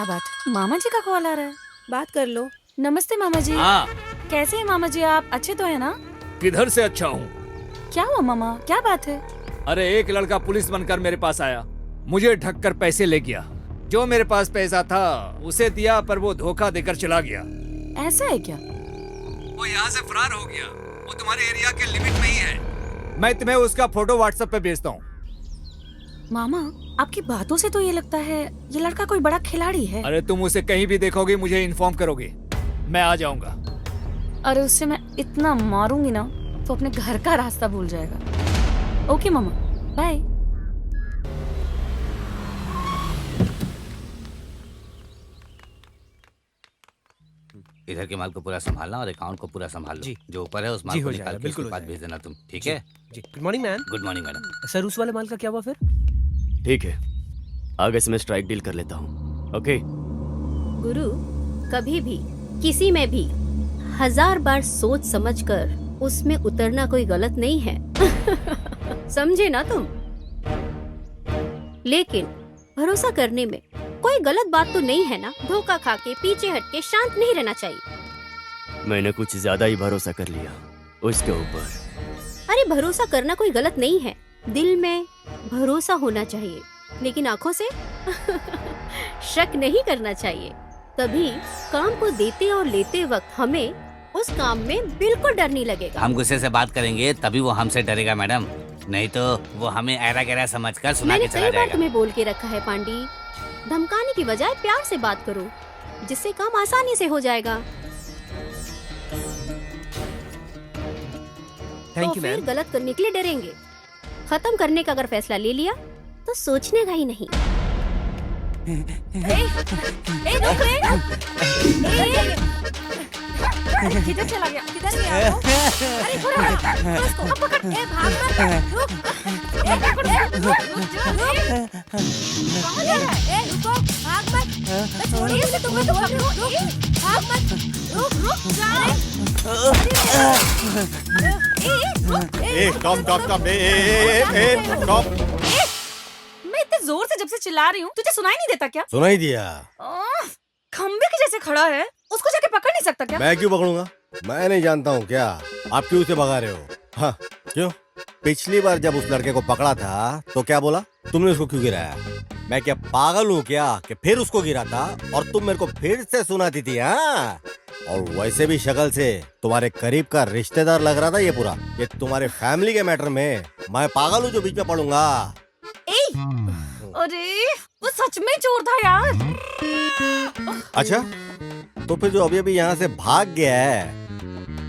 क्या बात, मामा जी का कॉल आ रहा है, बात कर लो। नमस्ते मामा जी। हाँ, कैसे हैं मामा जी आप, अच्छे तो है ना? किधर से अच्छा हूँ? क्या हुआ मामा, क्या बात है? अरे एक लड़का पुलिस बनकर मेरे पास आया, मुझे ढक कर पैसे ले गया। जो मेरे पास पैसा था उसे दिया, पर वो धोखा देकर चला गया। ऐसा है क्या? वो यहाँ से फरार हो गया। वो तुम्हारे एरिया के लिमिट में ही है। मैं तुम्हें उसका फोटो व्हाट्सएप पे भेजता हूँ। मामा आपकी बातों से तो ये लगता है ये लड़का कोई बड़ा खिलाड़ी है। अरे तुम उसे कहीं भी देखोगे मुझे इन्फॉर्म करोगे, मैं आ जाऊंगा। अरे उससे मैं इतना मारूंगी ना तो अपने घर का रास्ता भूल जाएगा। ओके मामा, बाय। इधर के माल को पूरा संभालना और अकाउंट को पूरा संभाल लो। जी। जो ऊपर है उस माल जी, को हो निकाल जाएगा, के बिल्कुल उसके हो पास जाएगा। भेज देना तुम, ठीक जी, है? जी। Good morning ma'am. Good morning madam. Sir उस वाले माल का क्या हुआ फिर? ठीक है, आगे से मैं स्ट्राइक डील कर लेता हूँ। ओके। गुरु, कभी भी किसी में भी 1000 बार सोच समझकर उसमें उतरना कोई गलत नहीं है। समझे ना तुम? लेकिन भरोसा करने में कोई गलत बात तो नहीं है ना? धोखा खा के पीछे हट के शांत नहीं रहना चाहिए। मैंने कुछ ज्यादा ही भरोसा कर लिया उसके ऊपर। अरे भरोसा करना कोई गलत नहीं है, दिल में भरोसा होना चाहिए, लेकिन आंखों से शक नहीं करना चाहिए। तभी काम को देते और लेते वक्त हमें उस काम में बिल्कुल डर नहीं लगेगा। हम गुस्से से बात करेंगे तभी वो हमसे डरेगा मैडम, नहीं तो वो हमें ऐरा गैरा समझकर सुना मैंने के चला कई बार जाएगा। तुम्हें बोल के रखा है पांडी, धमकाने की बजाय प्यार से बात करो, जिससे काम आसानी से हो जाएगा। थैंक तो यू फिर मैम। गलत करने के लिए डरेंगे। खत्म करने का अगर फैसला ले लिया तो सोचने का ही नहीं। किधर चला गया, किधर गया वो? अरे थोड़ा उसको अब पकड़, ए भाग मत, रुक, ए पकड़, रुक जा, कहाँ जा रहा है? ए रुको, भाग मत, मैं छोड़ी उसे, तुम्हें तो पकड़ो, रुक, भाग मत, रुक जा, स्टॉप। मैं इतने जोर से जब से चिल्ला रही हूँ, तुझे सुनाई नहीं देता क्या? सुनाई दिया। खंबे के जैसे खड़ा है, उसको जाके पकड़ नहीं सकता क्या? मैं क्यों पकड़ूंगा? मैं नहीं जानता हूँ क्या? आप क्यों उसे भगा रहे हो? हाँ, क्यों? पिछली बार जब उस लड़के को पकड़ा था तो क्या बोला? तुमने उसको क्यों गिराया? मैं क्या पागल हूँ क्या कि फिर उसको गिरा था और तुम मेरे को फिर से सुनाती थी? हाँ, और वैसे भी शक्ल से तुम्हारे करीब का रिश्तेदार लग रहा था ये पूरा। ये तुम्हारे फैमिली के मैटर में मैं पागल हूँ जो बीच में पड़ूंगा? अरे वो सच में चोर था यार। अच्छा, तो फिर जो अभी अभी यहाँ से भाग गया है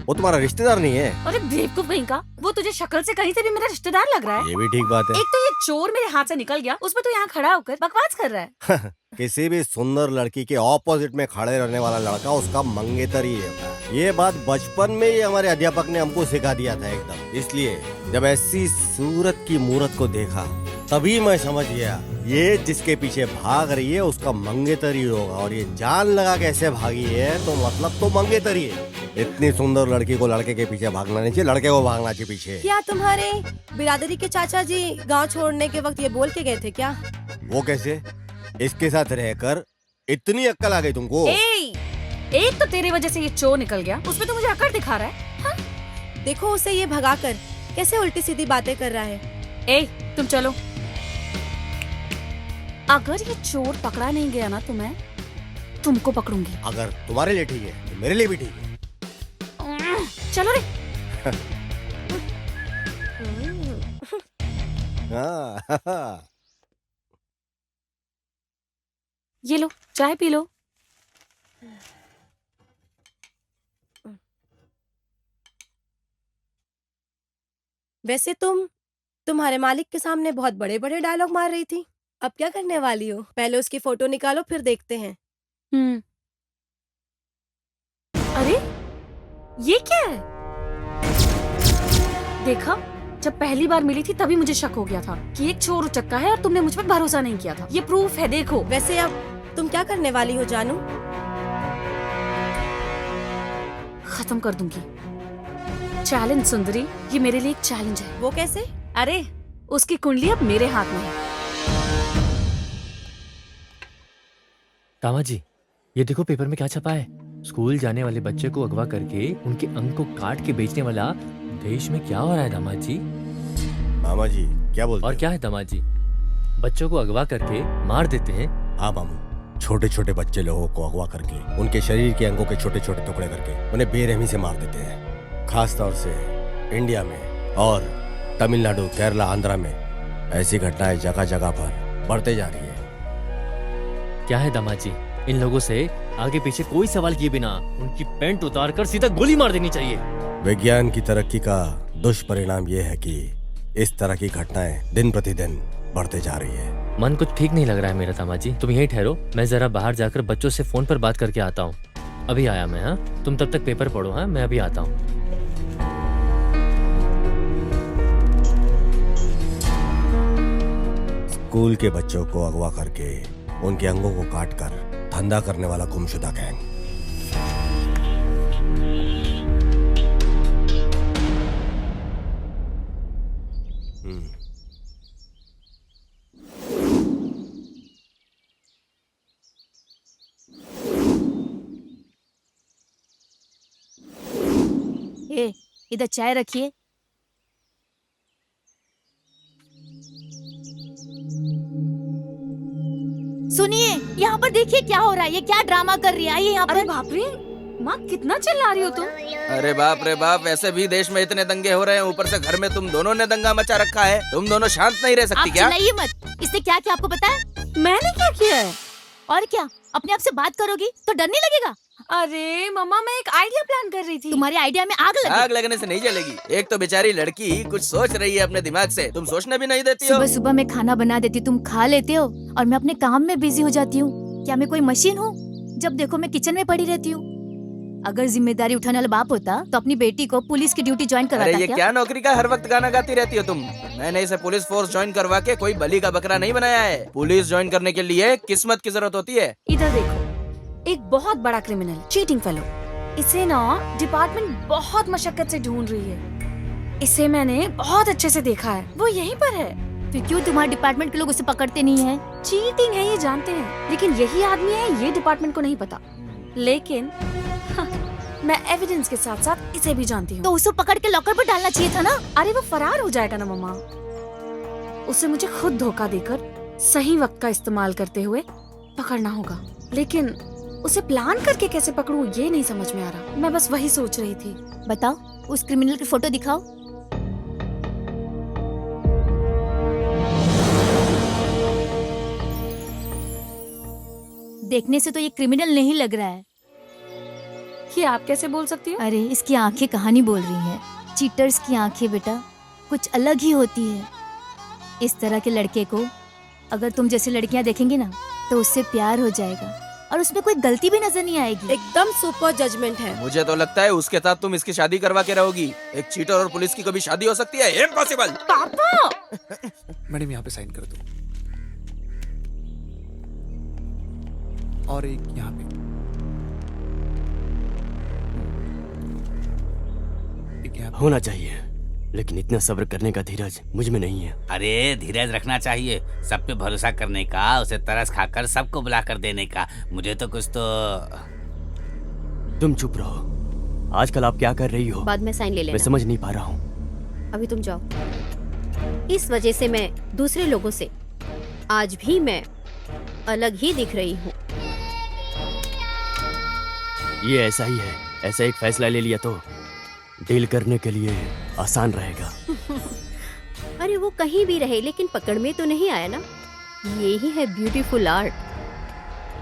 वो तुम्हारा रिश्तेदार नहीं है? अरे बेवकूफ कहीं का, वो तुझे शक्ल से कहीं से भी मेरा रिश्तेदार लग रहा है। ये भी ठीक बात है। एक तो ये चोर मेरे हाथ से निकल गया, उसमें तो यहाँ खड़ा होकर बकवास कर रहा है। किसी भी सुंदर लड़की के ऑपोजिट में खड़े रहने वाला लड़का उसका मंगेतर ही है। ये बात बचपन में ही हमारे अध्यापक ने हमको सिखा दिया था एकदम। इसलिए जब ऐसी सूरत की मूरत को देखा तभी मैं समझ गया ये जिसके पीछे भाग रही है उसका मंगेतर ही होगा, और ये जान लगा कैसे भागी है तो मतलब तो मंगेतर ही है। इतनी सुंदर लड़की को लड़के के पीछे भागना नहीं चाहिए, लड़के को भागना चाहिए पीछे। क्या तुम्हारे बिरादरी के चाचा जी गांव छोड़ने के वक्त ये बोल के गए थे क्या? वो कैसे? इसके साथ रहकर इतनी अक्ल आ गई तुमको? एक तो तेरे वजह से ये चोर निकल गया, उसमें तो मुझे अकड़ दिखा रहा है। हाँ? देखो उसे ये भगाकर कैसे उल्टी सीधी बातें कर रहा है। तुम चलो। अगर ये चोर पकड़ा नहीं गया ना तो मैं तुमको पकड़ूंगी। अगर तुम्हारे लिए ठीक है तो मेरे लिए भी ठीक है। चलो रे। हाँ। ये लो, चाय पी लो। वैसे तुम्हारे मालिक के सामने बहुत बड़े बड़े डायलॉग मार रही थी, अब क्या करने वाली हो? पहले उसकी फोटो निकालो फिर देखते हैं। अरे ये क्या है? देखा, जब पहली बार मिली थी तभी मुझे शक हो गया था कि एक चोर उचक्का है और तुमने मुझ पर भरोसा नहीं किया था। ये प्रूफ है, देखो। वैसे अब तुम क्या करने वाली हो जानू? खत्म कर दूंगी। चैलेंज सुंदरी, ये मेरे लिए एक चैलेंज है। वो कैसे? अरे उसकी कुंडली अब मेरे हाथ में है। दामा जी, ये देखो पेपर में क्या छपा है। स्कूल जाने वाले बच्चे को अगवा करके उनके अंग को काट के बेचने वाला देश में क्या हो रहा है दामाद जी? मामा जी क्या बोलते और क्या है दामाद जी, बच्चों को अगवा करके मार देते हैं। हाँ मामू, छोटे छोटे बच्चे लोगों को अगवा करके उनके शरीर के अंगों के छोटे छोटे टुकड़े करके उन्हें बेरहमी से मार देते हैं। खास तौर से इंडिया में और तमिलनाडु, केरला, आंध्रा में ऐसी घटनाएं जगह जगह पर बढ़ते जा रही है। क्या है दामाद जी, इन लोगों से आगे पीछे कोई सवाल किए बिना उनकी पैंट उतार कर सीधा गोली मार देनी चाहिए। विज्ञान की तरक्की का दुष्परिणाम ये है कि इस तरह की घटनाएं दिन प्रतिदिन बढ़ते जा रही है। मन कुछ ठीक नहीं लग रहा है मेरा दामाद जी, तुम यहीं ठहरो, मैं जरा बाहर जाकर बच्चों से फोन पर बात करके आता हूँ। अभी आया मैं। हाँ, तुम तब तक पेपर पढ़ो। हाँ, मैं अभी आता हूँ। स्कूल के बच्चों को अगवा करके उनके अंगों को काटकर धंधा करने वाला गुमशुदा गैंग। इधर चाय रखिए। सुनिए, यहाँ पर देखिए क्या हो रहा है। ये क्या ड्रामा कर रही है? आइए यहाँ पर। अरे बाप रे माँ, कितना चिल्ला रही हो तुम। अरे बाप रे बाप, वैसे भी देश में इतने दंगे हो रहे हैं, ऊपर से घर में तुम दोनों ने दंगा मचा रखा है। तुम दोनों शांत नहीं रह सकती क्या? आप चिल्लाइए मत। इसने क्या किया आपको पता है? मैंने क्या किया है? और क्या, अपने आप से बात करोगी तो डर नहीं लगेगा? अरे मम्मा, मैं एक आइडिया प्लान कर रही थी। तुम्हारी आइडिया में आग लगी। आग लगने से नहीं जलेगी। एक तो बेचारी लड़की कुछ सोच रही है अपने दिमाग से, तुम सोचने भी नहीं देती हो। सुबह सुबह मैं खाना बना देती, तुम खा लेते हो और मैं अपने काम में बिजी हो जाती हूँ। क्या मैं कोई मशीन हूँ? जब देखो मैं किचन में पड़ी रहती हूँ। अगर जिम्मेदारी उठाने वाला बाप होता तो अपनी बेटी को पुलिस की ड्यूटी ज्वाइन अरे करवाता। ये क्या नौकरी का हर वक्त गाना गाती रहती हो तुम? मैंने इसे पुलिस फोर्स ज्वाइन करवा के कोई बलि का बकरा नहीं बनाया है। पुलिस ज्वाइन करने के लिए किस्मत की जरूरत होती है। इधर देखो, एक बहुत बड़ा क्रिमिनल, चीटिंग फेलो। इसे ना डिपार्टमेंट बहुत मशक्कत से ढूंढ रही है। इसे मैंने बहुत अच्छे से देखा है, वो यहीं पर है। तो क्यों तुम्हारे डिपार्टमेंट के लोग उसे पकड़ते नहीं हैं? चीटिंग है ये जानते हैं, लेकिन यही आदमी है ये डिपार्टमेंट को नहीं पता। लेकिन मैं एविडेंस के साथ साथ इसे भी जानती हूँ। तो उसे पकड़ के लॉकर पर डालना चाहिए था ना। अरे वो फरार हो जाएगा ना मम्मा। उसे मुझे खुद धोखा देकर सही वक्त का इस्तेमाल करते हुए पकड़ना होगा। लेकिन उसे प्लान करके कैसे पकड़ूं ये नहीं समझ में आ रहा। मैं बस वही सोच रही थी। बताओ, उस क्रिमिनल की फोटो दिखाओ। देखने से तो ये क्रिमिनल नहीं लग रहा है। ये आप कैसे बोल सकती हो? अरे इसकी आंखें कहानी बोल रही हैं। चीटर्स की आंखें बेटा कुछ अलग ही होती है। इस तरह के लड़के को अगर तुम जैसी लड़कियां देखेंगी ना तो उससे प्यार हो जाएगा और उसमें कोई गलती भी नजर नहीं आएगी। एकदम सुपर जजमेंट है। मुझे तो लगता है उसके साथ तुम इसकी शादी करवा के रहोगी। एक चीटर और पुलिस की कभी शादी हो सकती है? इम्पॉसिबल। पापा मैडम यहाँ पे साइन कर दो, और एक यहाँ पे, एक यहाँ पे। होना चाहिए, लेकिन इतना सब्र करने का धीरज मुझ में नहीं है। अरे धीरज रखना चाहिए, सब पे भरोसा करने का, उसे तरस खाकर सबको बुला कर देने का। मुझे तो कुछ तो। तुम चुप रहो। आजकल आप क्या कर रही हो? बाद में साइन ले मैं लेना। समझ नहीं पा रहा हूँ। अभी तुम जाओ। इस वजह से मैं दूसरे लोगों से आज भी मैं अलग ही दिख रही हूँ। ये ऐसा ही है। ऐसा एक फैसला ले लिया तो डील करने के लिए आसान रहेगा। अरे वो कहीं भी रहे लेकिन पकड़ में तो नहीं आया ना। ये ही है ब्यूटीफुल आर्ट।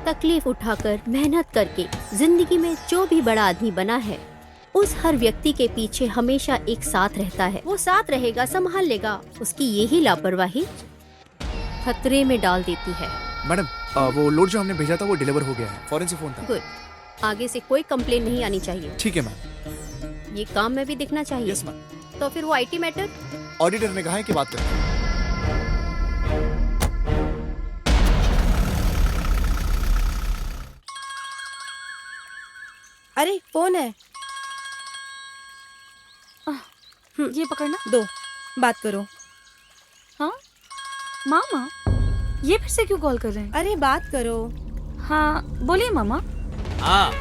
तकलीफ उठाकर मेहनत करके जिंदगी में जो भी बड़ा आदमी बना है, उस हर व्यक्ति के पीछे हमेशा एक साथ रहता है। वो साथ रहेगा, संभाल लेगा। उसकी यही लापरवाही खतरे में डाल देती है। मैडम, वो लोड जो हमने भेजा था वो डिलीवर हो गया है। फॉरेन से फोन था। गुड। आगे से कोई कंप्लेन नहीं आनी चाहिए। ठीक है मैम। ये काम में भी दिखना चाहिए। Yes ma'am. तो फिर वो आईटी मैटर ऑडिटर ने कहा है कि बात करें। अरे फोन है। ये पकड़ना। दो, बात करो। हाँ मामा, ये फिर से क्यों कॉल कर रहे हैं? अरे बात करो। हाँ बोलिए मामा। हाँ,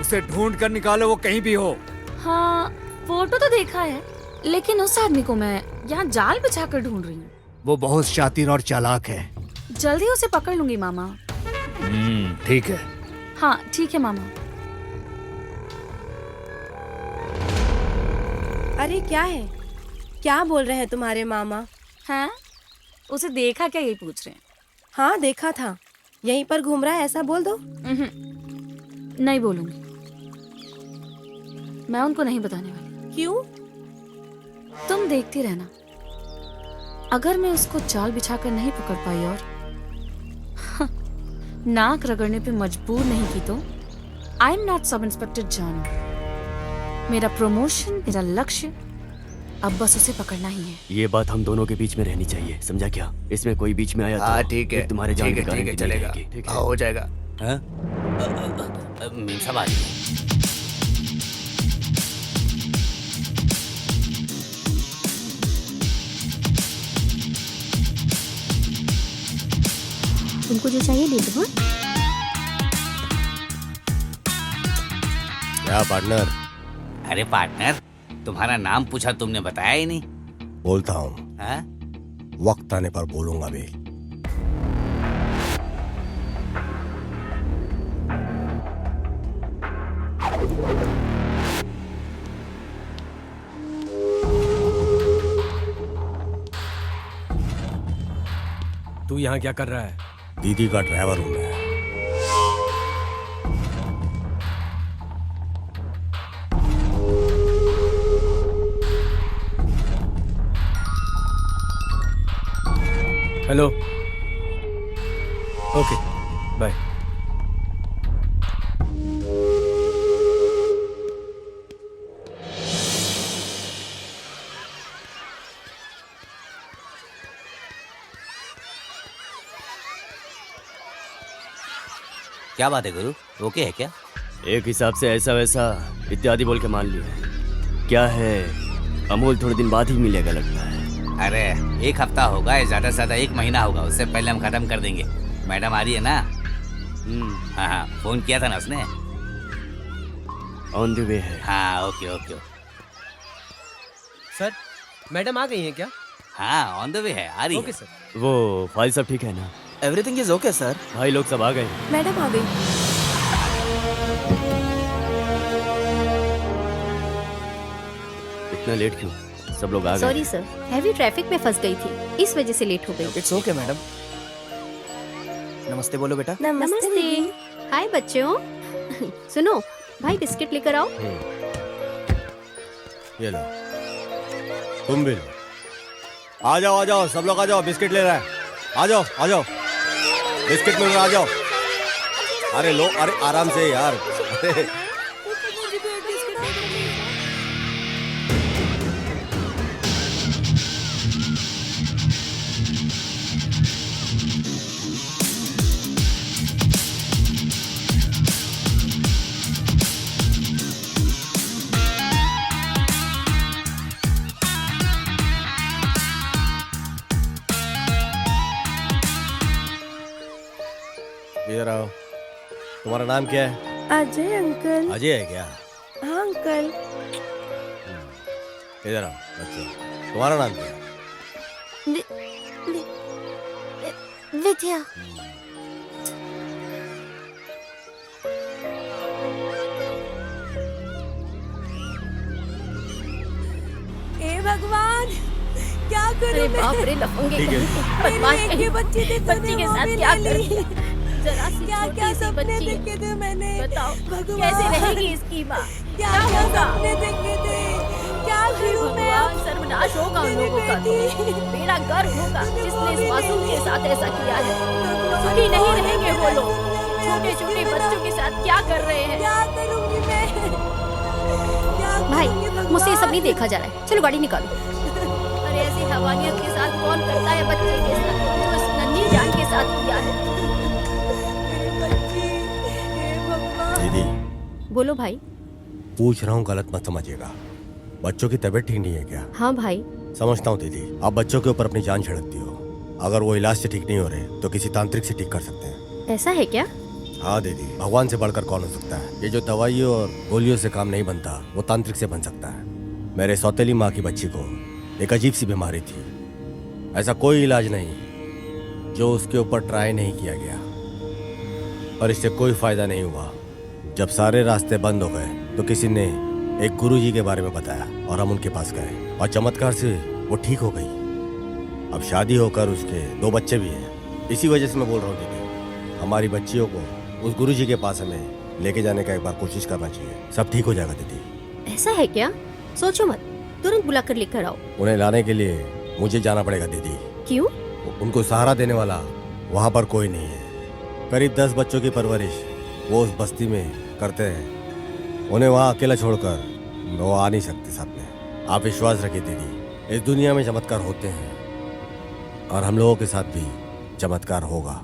उसे ढूंढ कर निकालो, वो कहीं भी हो। हाँ फोटो तो देखा है, लेकिन उस आदमी को मैं यहाँ जाल बिछा कर ढूंढ रही हूँ। वो बहुत शातिर और चालाक है। जल्दी उसे पकड़ लूंगी मामा। ठीक है। हाँ ठीक है मामा। अरे क्या है, क्या बोल रहे हैं तुम्हारे मामा? हैं? उसे देखा क्या, यही पूछ रहे हैं। हाँ देखा था, यहीं पर घूम रहा है, ऐसा बोल दो। नहीं बोलूंगी, मैं उनको नहीं बताने वाली। क्यों? तुम देखती रहना, अगर मैं उसको जाल बिछाकर नहीं पकड़ पाई और नाक रगड़ने पे मजबूर नहीं की तो I am not sub inspector जानू। मेरा प्रमोशन, मेरा लक्ष्य अब बस उसे पकड़ना ही है। ये बात हम दोनों के बीच में रहनी चाहिए, समझा क्या? इसमें कोई बीच में आया हाँ तो ठीक है, फिर तुम्हारे जान ठीक की है, ठीक गारंटी है, नहीं चलेगा। रहेगी, ठीक है? हाँ हो जाएगा। मीम साहब आ रही है। तुमको जो चाहिए ले दो। क्या पार्टनर? अरे पार्टनर, तुम्हारा नाम पूछा तुमने बताया ही नहीं। बोलता हूँ, हाँ? वक्त आने पर बोलूंगा भी। तू यहाँ क्या कर रहा है? दीदी का ड्राइवर हूँ मैं। हेलो। Okay bye. क्या बात है गुरु, ओके है क्या? एक हिसाब से ऐसा वैसा इत्यादि बोल के मान लिया। क्या है, अमूल थोड़े दिन बाद ही मिलेगा लगता है। अरे 1 हफ्ता होगा, ज्यादा से ज्यादा 1 महीना होगा, उससे पहले हम खत्म कर देंगे। मैडम आ रही है ना? हाँ हाँ, फोन किया था ना उसने। ऑन द वे है। हाँ ओके ओके। सर मैडम आ गई हैं क्या? हाँ ऑन द वे है, आ रही ओके है। सर। वो फाइल सब ठीक है ना? Everything is okay sir. भाई लोग सब आ गए? मैडम आ गई। इतना लेट क्यों? सब लोग आ गए। सॉरी सर, हैवी ट्रैफिक में फंस गई थी, इस वजह से लेट हो गई। It's okay madam. नमस्ते बोलो बेटा। नमस्ते। हाय बच्चों। सुनो, भाई बिस्किट लेकर आओ। ये लो, तुम भी लो। आ जाओ, सब लोग आ जाओ, बिस्किट ले रहा है। आ जाओ, बिस्किट मिल रहा, आ जाओ। अरे लो, अरे आराम से यार। अरे इधर आओ। तुम्हारा नाम क्या है? अजय अंकल। अजय है क्या? हाँ अंकल। इधर आओ बच्चों, तुम्हारा नाम क्या है? विद्या। हे भगवान, क्या करूं अरे मैं? बाप रे, लफंगे ठीक है। बदमाश मेरी एक कहीं। ही बच्ची थी, बच्ची के साथ क्या कर रही है? जरा सी क्या छोटी सी सपने बच्ची है। देखे थे मैंने? बताओ भगवान। कैसे रहेगी इसकी माँ? क्या क्या होगा? सपने देखे थे? क्या करूं मैं? भगवान, सर्वनाश होगा उन लोगों का तो। बेड़ा गर्क होगा जिसने इस मासूम के साथ ऐसा किया है। सुखी नहीं रहेंगे वो लोग। छोटे छोटे बच्चों के साथ क्या कर रहे हैं? क्या करूंगी मैं? क्या भाई, करूंगी भगवान? मुझसे ये सब नहीं देखा जा रहा है, चलो गाड़ी निकालो। अरे ऐसी हवानियत के साथ कौन करता है बच्चे के साथ, जो इस नन्ही जान के साथ किया है? मेरी बच्ची, हे भगवान। दीदी बोलो भाई। पूछ रहा हूँ, गलत मत समझिएगा। बच्चों की तबीयत ठीक नहीं है क्या? हाँ भाई। समझता हूँ दीदी, आप बच्चों के ऊपर अपनी जान छिड़कती हो। अगर वो इलाज से ठीक नहीं हो रहे तो किसी तांत्रिक से ठीक कर सकते हैं। ऐसा है क्या? हाँ दीदी, भगवान से बढ़कर कौन हो सकता है। ये जो दवाइयों और गोलियों से काम नहीं बनता वो तांत्रिक से बन सकता है। मेरे सौतेली माँ की बच्ची को एक अजीब सी बीमारी थी। ऐसा कोई इलाज नहीं जो उसके ऊपर ट्राई नहीं किया गया, और इससे कोई फायदा नहीं हुआ। जब सारे रास्ते बंद हो गए तो किसी ने एक गुरुजी के बारे में बताया और हम उनके पास गए और चमत्कार से वो ठीक हो गई। अब शादी होकर उसके 2 बच्चे भी हैं। इसी वजह से मैं बोल रहा हूँ दीदी, हमारी बच्चियों को उस गुरुजी के पास हमें लेके जाने का एक बार कोशिश करना चाहिए। सब ठीक हो जाएगा दीदी। ऐसा है क्या? सोचो मत, तुरंत बुलाकर लेकर आओ। उन्हें लाने के लिए मुझे जाना पड़ेगा दीदी। क्यों? उनको सहारा देने वाला वहाँ पर कोई नहीं है। करीब 10 बच्चों की परवरिश वो उस बस्ती में करते हैं। उन्हें वहाँ अकेला छोड़कर वो आ नहीं सकते साथ में। आप विश्वास रखिए दीदी, इस दुनिया में चमत्कार होते हैं और हम लोगों के साथ भी चमत्कार होगा।